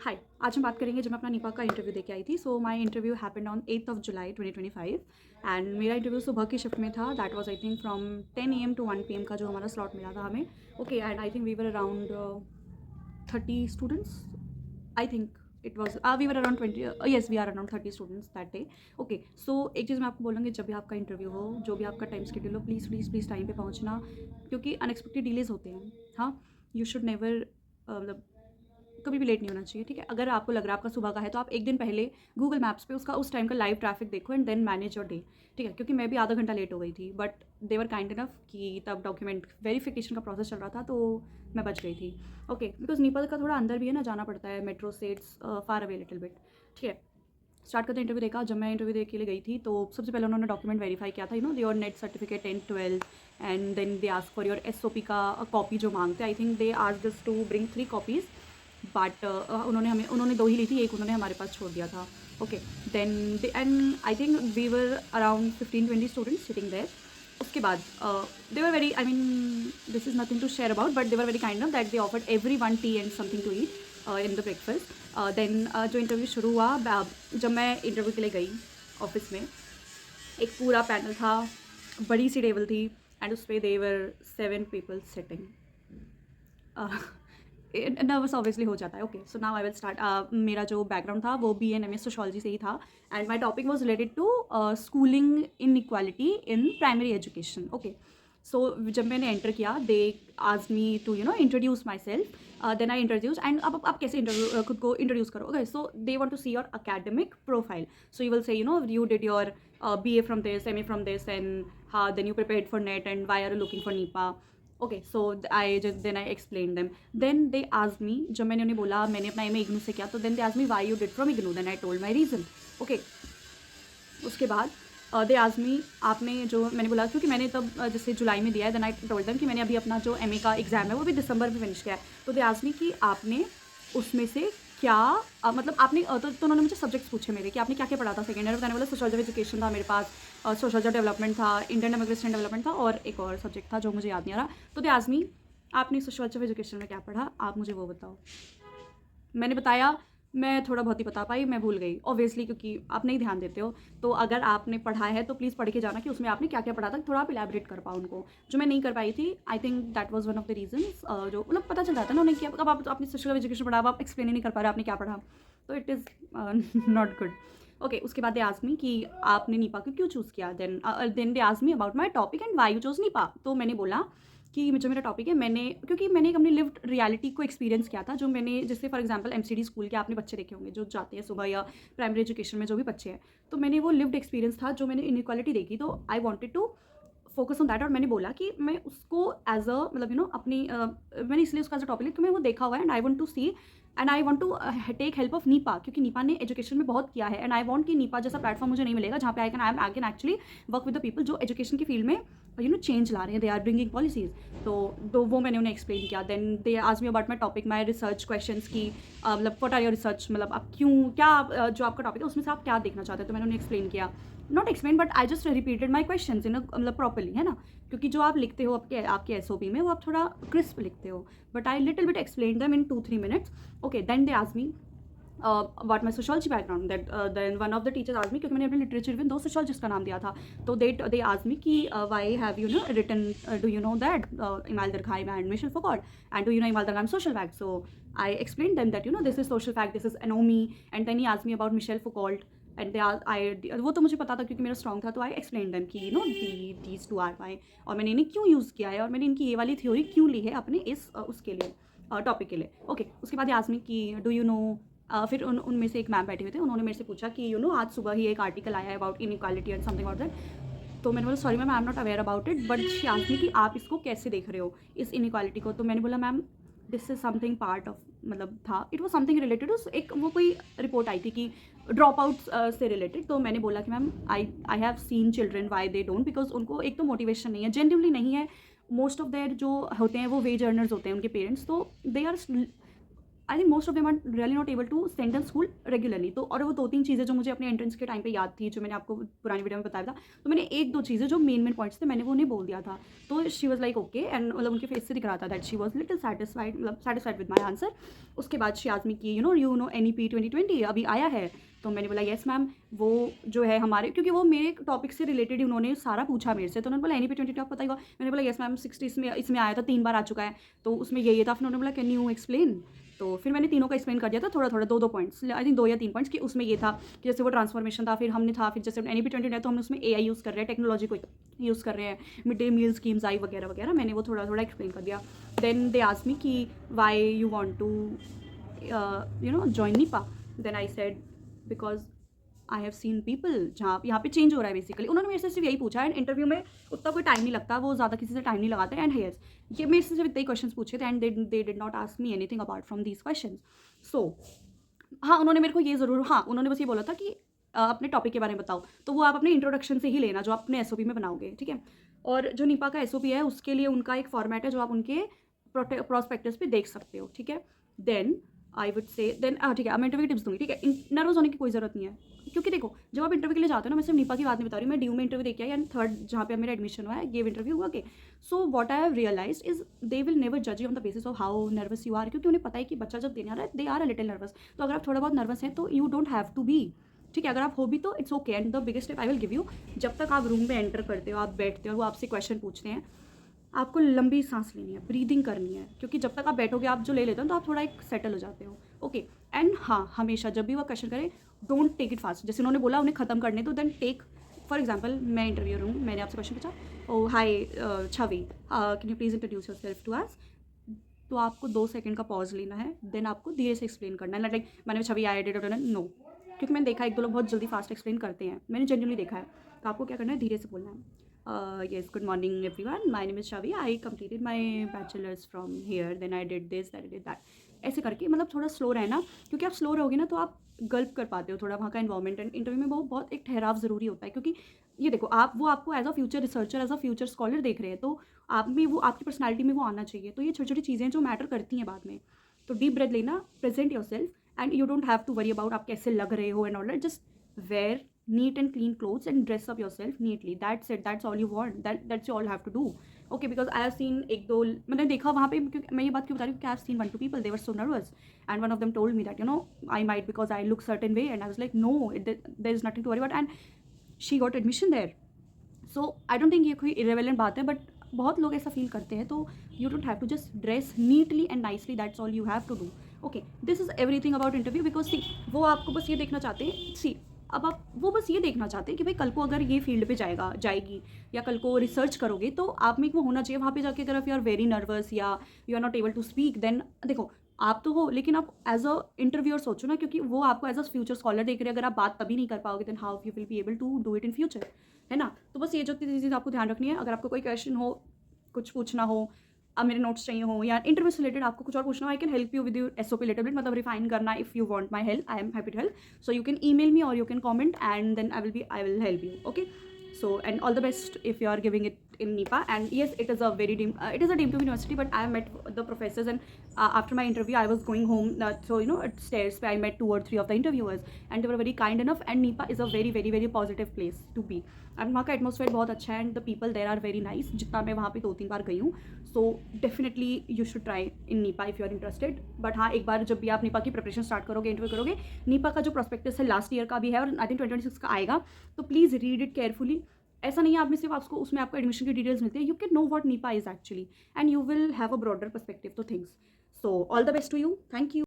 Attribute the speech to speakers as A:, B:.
A: हाय, आज हम बात करेंगे जब मैं अपना नीपा का इंटरव्यू देके आई थी। So my interview happened on 8th of July 2025 and मेरा इंटरव्यू सुबह की शिफ्ट में था। That was I think from 10 AM to 1 PM का जो हमारा स्लॉट मिला था हमें। Okay and I think we were around 30 students. I think it was we were around 20 yes we are around 30 students that day. Okay so एक चीज़ मैं आपको बोलूँगी, जब भी आपका इंटरव्यू हो, जो भी आपका टाइम शेड्यूल हो, प्लीज़ प्लीज़ प्लीज़ टाइम पे पहुँचना, क्योंकि अनएक्सपेक्टेड डिलेज होते हैं। हाँ, यू शुड नेवर मतलब कभी भी लेट नहीं होना चाहिए, ठीक है। अगर आपको लग रहा है आपका सुबह का है तो आप एक दिन पहले गूगल मैप्स पे उसका उस टाइम का लाइव ट्रैफिक देखो and then manage your day, ठीक है। क्योंकि मैं भी आधा घंटा लेट हो गई थी, but they were kind enough कि तब डॉक्यूमेंट वेरिफिकेशन का प्रोसेस चल रहा था, तो मैं बच गई थी। ओके बिकॉज नीपल का थोड़ा अंदर भी है ना, जाना पड़ता है, मेट्रो से it's far away little bit, ठीक है। स्टार्ट करते इंटरव्यू देखा। जब मैं इंटरव्यू देने के लिए गई थी तो सबसे पहले उन्होंने डॉक्यूमेंट वेरीफाई किया था, your net certificate 10th 12th and then they ask for your SOP का कॉपी जो मांगते हैं। I think they asked us to bring 3 copies, but उन्होंने 2 ही ली थी, एक उन्होंने हमारे पास छोड़ दिया था। Okay then and I think we were around 15-20 students sitting there. उसके बाद they were very, I mean this is nothing to share about, but they were very kind of that they offered everyone tea and something to eat in the breakfast. Then जो interview शुरू हुआ, जब मैं interview के लिए गई office में, एक पूरा पैनल था, बड़ी सी टेबल थी एंड उस पर देवर 7 पीपल सिटिंग। नर्वस ऑब्वियसली हो जाता है। Okay so now I will start. मेरा जो बैकग्राउंड था वो BA MS सोशोलॉजी से ही था and my topic was related to schooling inequality in primary education. Okay so जब मैंने एंटर किया, दे आज me to introduce myself, then I introduce and अब आप कैसे इंटरव्यू खुद को इंट्रोड्यूस करो। Okay so they want to see your academic profile, so you will say you did your BA from this, MA from this, and then you prepared for NET, and why are you looking for NEPA? Okay, so then I explained them. Then they asked me, जब मैंने उन्हें बोला मैंने अपना MA IGNOU से किया, तो then they asked me why you did from IGNOU, then I told my reason. Okay, उसके बाद दे आस्क्ड मी, आपने जो मैंने बोला क्योंकि मैंने तब जैसे जुलाई में दिया है, देन आई टोल्ड देम कि मैंने अभी अपना जो MA का एग्ज़ाम है वो भी दिसंबर में फिनिश किया है। तो दे आस्क्ड मी कि आपने उसमें से क्या मतलब आपने तो उन्होंने मुझे सब्जेक्ट्स पूछे मेरे कि आपने क्या क्या पढ़ा था सेकेंड ईयर में। मैंने बोला सोशल एजुकेशन था मेरे पास, सोशल डेवलपमेंट था, इंडियन डेमोक्रेसी डेवलपमेंट था, और एक और सब्जेक्ट था जो मुझे याद नहीं आ रहा। तो दे आस्क्ड मी आपने सोशल एजुकेशन में क्या पढ़ा, आप मुझे वो बताओ। मैंने बताया, मैं थोड़ा बहुत ही बता पाई, मैं भूल गई ऑब्वियसली, क्योंकि आप नहीं ध्यान देते हो। तो अगर आपने पढ़ा है तो प्लीज़ पढ़ के जाना कि उसमें आपने क्या क्या पढ़ा था, थोड़ा आप इलेबरेट कर पाओ उनको, जो मैं नहीं कर पाई थी। I think that was one of the reasons, जो मतलब पता चल जाता है ना उन्हें कि अब आप अपनी सोशल एजुकेशन पढ़ा, अब आप एक्सप्लेन ही नहीं कर पा रहे आपने क्या पढ़ा, तो it is not good. Okay उसके बाद दे आस्क्ड मी कि आपने नीपा को क्यों चूज़ किया। Then they asked me about my topic and why you choose NIPA. तो मैंने बोला कि जो मेरा टॉपिक है, क्योंकि मैंने एक अपनी लिव्ड रियलिटी को एक्सपीरियंस किया था, जो मैंने जैसे फॉर एग्जांपल MCD स्कूल के आपने बच्चे देखे होंगे जो जाते हैं सुबह, या प्राइमरी एजुकेशन में जो भी बच्चे हैं, तो मैंने वो लिव्ड एक्सपीरियंस था जो मैंने इनइक्वालिटी देखी, तो I wanted to focus on that. और मैंने बोला कि मैं उसको एज अ मतलब अपनी मैंने इसलिए उसका एज अ टॉपिक लिया, तो मैं वो देखा हुआ है and I want to see and I want to take help of NIPA, क्योंकि नीपा ने एजुकेशन में बहुत किया है एंड आई वांट कि नीपा जैसा प्लेटफॉर्म मुझे नहीं मिलेगा जहाँ पे I can actually work with the people जो एजुकेशन की फील्ड में चेंज ला रहे हैं, दे आर ब्रिंगिंग पॉलिसीज़। तो वो मैंने उन्हें एक्सप्लेन किया। Then they asked me about my topic, my research questions की मतलब व्हाट आर योर रिसर्च, मतलब आप क्यों क्या जो आपका टॉपिक है उसमें से आप क्या देखना चाहते हैं, तो मैंने उन्हें एक्सप्लेन किया। Not explain but I just repeated my question in मतलब प्रॉपरली, है ना, क्योंकि जो आप लिखते हो आपके SOP में वो आप थोड़ा क्रिस्प लिखते हो, but I little bit explain them in 2-3 minutes. Okay then they asked me about my sociology background, that then one of the teachers asked me, क्योंकि मैंने अपने लिटरेचर में 2 sociologist का नाम दिया था, तो they asked me कि why have you written do you know that Imal Durkheim and Michel Foucault, and do you know Imal Durkheim social fact. So I explained them that this is social fact, this is anomy, and then he asked me about Michel Foucault, and वो तो मुझे पता था क्योंकि मेरा strong था, तो I explain them कि these two are why, और मैंने इन्हें क्यों यूज़ किया है और मैंने इनकी ये वाली थ्योरी क्यों ली है अपने इस उसके लिए टॉपिक के लिए। ओके उसके बाद आस्क मी कि डू यू नो, फिर उनमें से एक मैम बैठे हुए थे, उन्होंने मेरे से पूछा कि आज सुबह ही एक आर्टिकल आया है about inequality and something about that. तो मैंने बोला sorry ma'am, I am not aware about it, but she asked me कि आप इसको कैसे देख रहे हो इस इनइक्वालिटी को। तो मैंने बोला ma'am this is something part of, मतलब था, it was something related to एक वो कोई रिपोर्ट आई थी कि ड्रॉप आउट से रिलेटेड। तो मैंने बोला कि ma'am I have scene children why they don't, because उनको एक तो मोटिवेशन नहीं है, जेन्युइनली नहीं है। मोस्ट ऑफ देयर जो होते हैं वो वेज अर्नर्स होते हैं उनके पेरेंट्स, तो they are I think most of them are really not able to send in school regularly. तो और वो 2-3 चीज़ें जो मुझे अपने एंट्रेंस के टाइम पे याद थी, जो मैंने आपको पुरानी वीडियो में बताया था, तो मैंने 1-2 चीज़ें जो मेन पॉइंट्स थे मैंने वो उन्हें बोल दिया था। तो she was like okay, and मतलब उनके फेस से दिख रहा था that she was little satisfied, मतलब सैटिस्फाइड विद माई आंसर। उसके बाद शी आस्क्ड मी कि यू नो NEP 2020 अभी आया है? तो मैंने बोला येस मैम, वो जो है हमारे, क्योंकि वो मेरे टॉपिक से रिलेटेड ही उन्होंने सारा पूछा मेरे से, तो उन्होंने बोला NEP 2020 आपको पता ही होगा। मैंने बोला येस मैम 60 इसमें आया था, 3 बार आ चुका है, तो उसमें ये था। फिर उन्होंने बोला कैन यू एक्सप्लेन? तो फिर मैंने तीनों का एक्सप्लेन कर दिया था, थोड़ा थोड़ा 2-2 पॉइंट्स, आई थिंक 2 या 3 पॉइंट्स, कि उसमें ये था कि जैसे वो ट्रांसफॉर्मेशन था, फिर हमने था, फिर जैसे NEP 2020 है तो हम उसमें AI यूज़ कर रहे हैं, टेक्नोलॉजी को यूज़ कर रहे हैं, मिड डे मील स्कीम्स आई वगैरह वगैरह, मैंने वो थोड़ा थोड़ा एक्सप्लेन कर दिया। देन दे आस्क्ड मी कि why you want to join NIPA? Then I said because I have seen people, जहाँ यहाँ पे चेंज हो रहा है बेसिकली। उन्होंने मेरे से सिर्फ यही पूछा, एंड इंटरव्यू में उतना कोई टाइम नहीं लगता, वो ज़्यादा किसी से टाइम नहीं लगाते, एंड येस ये मेरे से सिर्फ इतने ही क्वेश्चन पूछे थे, and they did not ask me anything apart from these question. So हाँ, उन्होंने मेरे को ये ज़रूर, हाँ उन्होंने बस ये बोला था कि अपने टॉपिक के बारे में बताओ, तो वो आप अपने इंट्रोडक्शन से ही लेना जो आप अपने SOP में बनाओगे, ठीक है। और जो निपा का SOP है उसके लिए उनका एक फॉर्मेट है जो आप उनके प्रोस्पेक्टस पे देख सकते हो, ठीक है। Then I would say then ठीक है, अब मैं इंटरव्यू टिप्स दूंगी, ठीक है। नर्वस होने की कोई ज़रूरत नहीं है, क्योंकि देखो जब आप इंटरव्यू के लिए जाते हो ना, मैं सिर्फ निपा की बात नहीं बता रही हूँ, मैं DU में इंटरव्यू देके आई, एंड 3rd जहाँ पे मेरा एडमिशन हुआ है, गेव इंटरव्यू हुआ के। So what I have realise is they will never जज you on the basis of how nervous you are, क्योंकि उन्हें पता है कि बच्चा जब देने आ रहा है they are a little nervous. तो अगर आप थोड़ा बहुत नर्वस हैं तो you don't have to be, ठीक है। अगर आप हो भी तो it's okay, and the biggest tip I will give you, जब तक आप रूम में एंटर करते हो, आप बैठते हो, वो आपसे क्वेश्चन पूछते हैं, आपको लंबी सांस लेनी है, ब्रीदिंग करनी है, क्योंकि जब तक आप बैठोगे, आप जो ले लेते हो तो आप थोड़ा एक सेटल हो जाते हो, ओके। एंड हाँ, हमेशा जब भी वो क्वेश्चन करें डोंट टेक इट फास्ट, जैसे उन्होंने बोला उन्हें खत्म करने दो, देन टेक, फॉर एग्जाम्पल मैं इंटरव्यूअर हूँ, मैंने आपसे क्वेश्चन पूछा, oh hi Chhavi, can you please introduce your yourself to? Us आपको 2 सेकंड का पॉज लेना है, देन आपको धीरे से एक्सप्लेन करना है, लाइक मैंने छवि आई डिड नो, क्योंकि मैंने देखा 1-2 लोग बहुत जल्दी फास्ट एक्सप्लेन करते हैं, मैंने जेन्युइनली देखा है। तो आपको क्या करना है, धीरे से बोलना है। Yes, good morning everyone. My name is Shavi. I completed my bachelor's from here. Then I did this, then I did that. ऐसे करके मतलब थोड़ा स्लो रहना, क्योंकि आप स्लो रहोगे ना तो आप गल्प कर पाते हो थोड़ा वहाँ का इन्वायरमेंट, एंड इंटरव्यू में वो बहुत एक ठहराव ज़रूरी होता है, क्योंकि ये देखो वो आपको as a future researcher, as a future scholar देख रहे हैं, तो आप में वो, आपकी पर्सनैलिटी में वो आना चाहिए। तो ये छोटी छोटी चीज़ें जो मैटर करती हैं बाद में। तो डीप ब्रेथ लेना, present yourself, and you don't have to worry about आप कैसे लग रहे हो and all that, just wear neat and clean clothes and dress up yourself neatly, that's it, that's all you want, that's all you have to do, okay। Because I have seen 1-2, मैंने देखा वहाँ पे, क्योंकि मैं ये बात क्यों बता रही हूँ कि I have seen 1-2 people, they were so nervous, and one of them told me that I might, because I look certain way, and I was like no, there is nothing to worry about, and she got admission there। So I don't think ये कोई irrelevant बात है, but बहुत लोग ऐसा feel करते हैं, तो you don't have to just dress neatly and nicely, that's all you have to do, okay। This is everything about interview, because see वो आपको बस ये देखना चाहते हैं, see अब आप वो बस ये देखना चाहते हैं कि भाई कल को अगर ये फील्ड पे जाएगी, या कल को रिसर्च करोगे, तो आप में वो होना चाहिए वहाँ पे जाके, अगर आप यू आर वेरी नर्वस या you are not able to speak, then देखो आप तो हो, लेकिन आप एज अ इंटरव्यूअर सोचो ना, क्योंकि वो आपको एज अ फ्यूचर स्कॉलर देख रहे हैं। अगर आप बात तभी नहीं कर पाओगे, then how you will be able to do it in future, है ना। तो बस ये जो चीज़ आपको ध्यान रखनी है। अगर आपको कोई क्वेश्चन हो, कुछ पूछना हो, अब मेरे नोट्स चाहिए हो, या इंटरव्यू से रिलेटेड आपको कुछ और पूछना हो, I can help you with your SOP little bit, मतलब रिफाइन करना, if you want my help, I am happy to help. So you can email me और you can comment, and then I will help you, okay. So and all the best if you are giving it in NIPA, and yes, it is a deemed university, but I met the professors, and after my interview I was going home, so at stairs I met 2 or 3 of the interviewers, and they were very kind enough, and NIPA is a very very very positive place to be, and वहाँ का atmosphere बहुत अच्छा है, and the people there are very nice, जितना मैं वहाँ पे 2-3 बार गई हूँ। So definitely you should try in NIPA if you are interested. But हाँ, एक बार जब भी आप NIPA की प्रिपरेशन स्टार्ट करोगे, इंटरव्यू करोगे, NIPA का जो प्रोस्पेक्टस है लास्ट ईयर का भी है, और आई थिंक 2026 का आएगा, तो प्लीज़ रीड इट केयरफुली। ऐसा नहीं है आप में सिर्फ आपको उसमें आपको एडमिशन की डिटेल्स मिलती है, you can know what NIPA is actually, and you will have a broader perspective to things. So all the best to you, thank you.